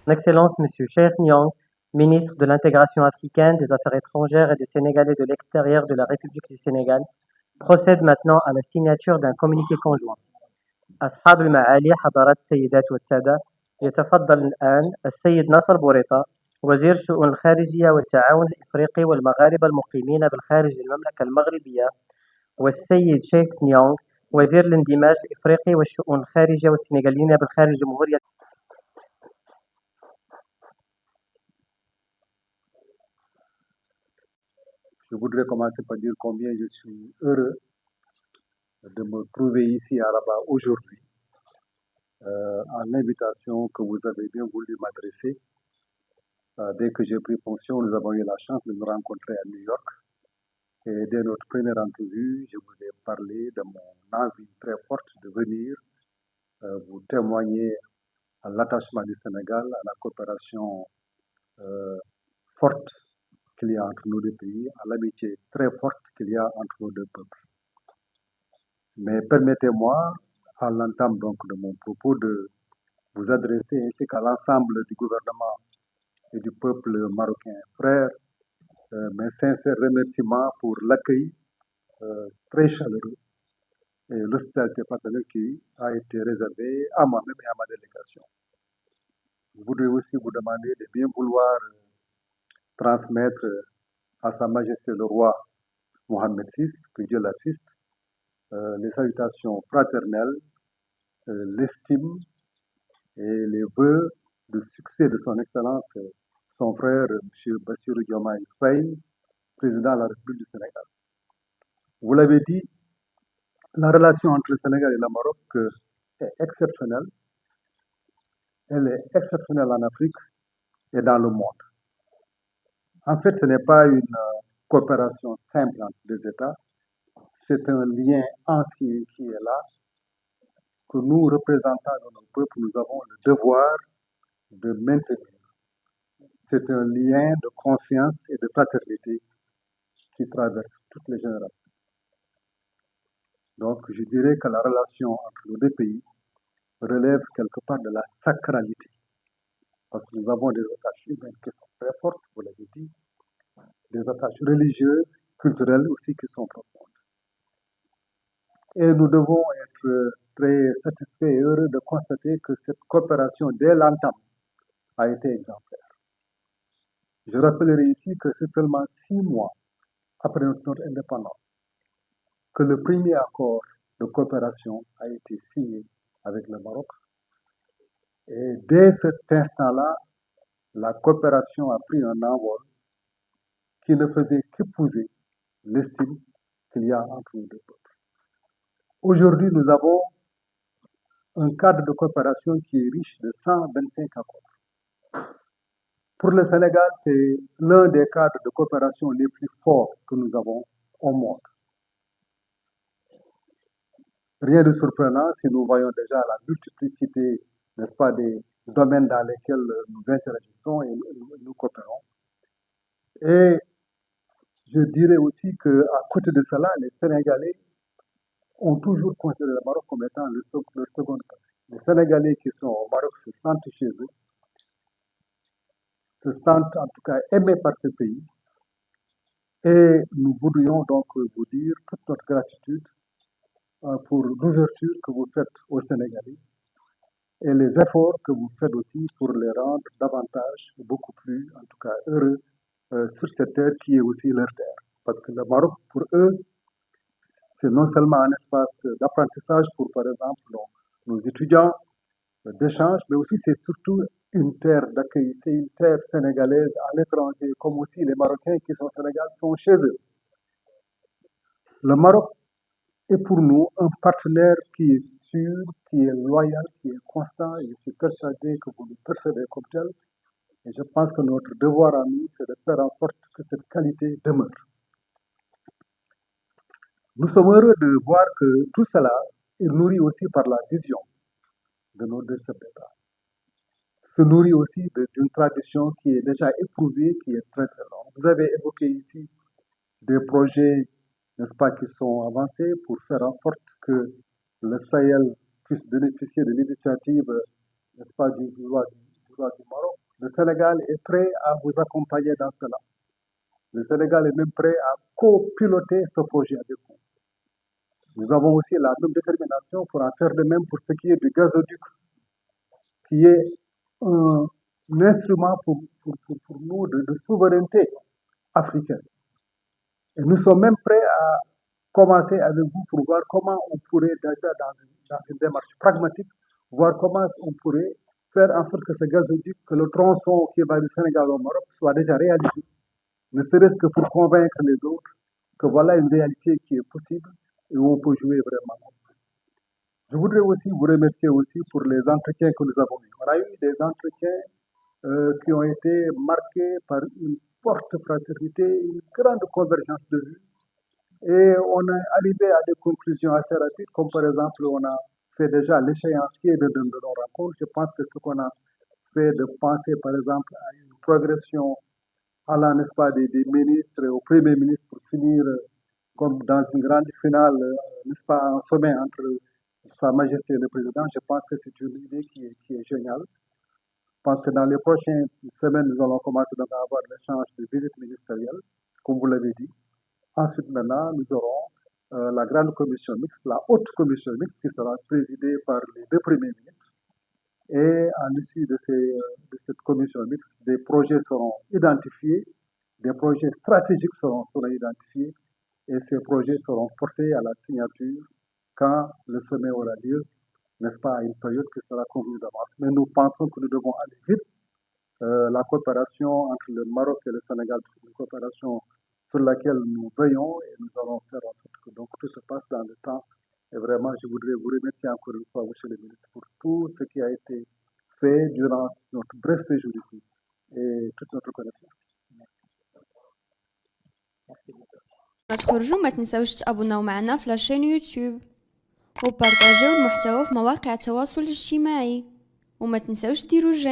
Son Excellence Monsieur Cheikh Niang, ministre de l'Intégration africaine, des Affaires étrangères et des Sénégalais de l'extérieur de la République du Sénégal, procède maintenant à la signature d'un communiqué conjoint. أصحاب المعالي حضرات السيدات والسادة، يتفضل الآن السيد ناصر بوريطة وزير الشؤون الخارجية والتعاون الإفريقي والمغاربة المقيمين بالخارج المملكة المغربية، والسيد شيخ نيونغ وزير الاندماج الإفريقي والشؤون الخارجية والسنغاليين بالخارج جمهورية. Je voudrais commencer par dire combien je suis heureux de me trouver ici à Rabat aujourd'hui, à l'invitation que vous avez bien voulu m'adresser. Dès que j'ai pris fonction, nous avons eu la chance de nous rencontrer à New York. Et dès notre première entrevue, je vous ai parlé de mon envie très forte de venir vous témoigner à l'attachement du Sénégal, à la coopération forte qu'il y a entre nos deux pays, à l'amitié très forte qu'il y a entre nos deux peuples. Mais permettez-moi, à l'entame donc de mon propos, de vous adresser ainsi qu'à l'ensemble du gouvernement et du peuple marocain frère mes sincères remerciements pour l'accueil très chaleureux et l'hospitalité paternelle qui a été réservée à moi-même et à ma délégation. Je voudrais aussi vous demander de bien vouloir transmettre à Sa Majesté le roi Mohamed VI, que Dieu l'assiste, les salutations fraternelles, l'estime et les vœux de succès de son Excellence, son frère, M. Bassirou Diomaye Faye, président de la République du Sénégal. Vous l'avez dit, la relation entre le Sénégal et le Maroc est exceptionnelle. Elle est exceptionnelle en Afrique et dans le monde. En fait, ce n'est pas une coopération simple entre deux États, c'est un lien ancien qui est là, que nous, représentants de nos peuples, nous avons le devoir de maintenir. C'est un lien de confiance et de fraternité qui traverse toutes les générations. Donc, je dirais que la relation entre nos deux pays relève quelque part de la sacralité, parce que nous avons des attaches humaines qui sont très fortes, vous l'avez dit, des attaches religieuses, culturelles aussi qui sont profondes. Et nous devons être très satisfaits et heureux de constater que cette coopération, dès l'entame, a été exemplaire. Je rappellerai ici que c'est seulement 6 mois après notre indépendance que le premier accord de coopération a été signé avec le Maroc. Et dès cet instant-là, la coopération a pris un envol qui ne faisait qu'épouser l'estime qu'il y a entre les deux peuples. Aujourd'hui, nous avons un cadre de coopération qui est riche de 125 accords. Pour le Sénégal, c'est l'un des cadres de coopération les plus forts que nous avons au monde. Rien de surprenant si nous voyons déjà la multiplicité, n'est-ce pas, des domaines dans lesquels nous interagissons et nous coopérons. Et je dirais aussi qu'à côté de cela, les Sénégalais ont toujours considéré le Maroc comme étant leur seconde patrie. Les Sénégalais qui sont au Maroc se sentent chez eux, se sentent en tout cas aimés par ce pays. Et nous voudrions donc vous dire toute notre gratitude pour l'ouverture que vous faites aux Sénégalais et les efforts que vous faites aussi pour les rendre davantage, beaucoup plus, en tout cas heureux, sur cette terre qui est aussi leur terre. Parce que le Maroc, pour eux, c'est non seulement un espace d'apprentissage pour, par exemple, nos étudiants, d'échange, mais aussi c'est surtout une terre d'accueil, c'est une terre sénégalaise à l'étranger, comme aussi les Marocains qui sont au Sénégal sont chez eux. Le Maroc est pour nous un partenaire qui est sûr, qui est loyal, qui est constant, et je suis persuadé que vous le percevez comme tel. Et je pense que notre devoir à nous, c'est de faire en sorte que cette qualité demeure. Nous sommes heureux de voir que tout cela est nourri aussi par la vision de nos deux chefs d'État. Se nourrit aussi d'une tradition qui est déjà éprouvée, qui est très très longue. Vous avez évoqué ici des projets, n'est-ce pas, qui sont avancés pour faire en sorte que le Sahel puisse bénéficier de l'initiative, n'est-ce pas, du roi du Maroc. Le Sénégal est prêt à vous accompagner dans cela. Le Sénégal est même prêt à copiloter ce projet avec vous. Nous avons aussi la même détermination pour en faire de même pour ce qui est du gazoduc, qui est un instrument pour nous de souveraineté africaine. Et nous sommes même prêts à commencer avec vous pour voir comment on pourrait, déjà dans une démarche pragmatique, voir comment on pourrait faire en sorte que ce gazoduc, que le tronçon qui va du Sénégal au Maroc soit déjà réalisé, ne serait-ce que pour convaincre les autres que voilà une réalité qui est possible et où on peut jouer vraiment. Je voudrais aussi vous remercier aussi pour les entretiens que nous avons eus. On a eu des entretiens qui ont été marqués par une forte fraternité, une grande convergence de vues. Et on est arrivé à des conclusions assez rapides, comme par exemple, on a fait déjà l'échéancier de nos rencontres. Je pense que ce qu'on a fait de penser, par exemple, à une progression allant, n'est-ce pas, des ministres au Premier ministre pour finir comme dans une grande finale, n'est-ce pas, un sommet entre Sa Majesté le Président. Je pense que c'est une idée qui est géniale. Je pense que dans les prochaines semaines, nous allons commencer à avoir l'échange de visites ministérielles, comme vous l'avez dit. Ensuite, maintenant, nous aurons la grande commission mixte, la haute commission mixte qui sera présidée par les deux premiers ministres. Et à l'issue de cette commission mixte, des projets seront identifiés, des projets stratégiques seront identifiés, et ces projets seront portés à la signature quand le sommet aura lieu, n'est-ce pas, à une période qui sera convenue d'avance. Mais nous pensons que nous devons aller vite. La coopération entre le Maroc et le Sénégal, c'est une coopération sur laquelle nous veillons et nous allons faire en sorte que donc tout se passe dans le temps. Et vraiment, je voudrais vous remercier encore une fois, monsieur le ministre, pour tout ce qui a été fait durant notre bref séjour ici et toute notre connaissance. ما تخرجوا ما تنساوش تابوناو معنا في لاشين يوتيوب وبارطاجيو المحتوى في مواقع التواصل الاجتماعي وما تنساوش ديروا جيم.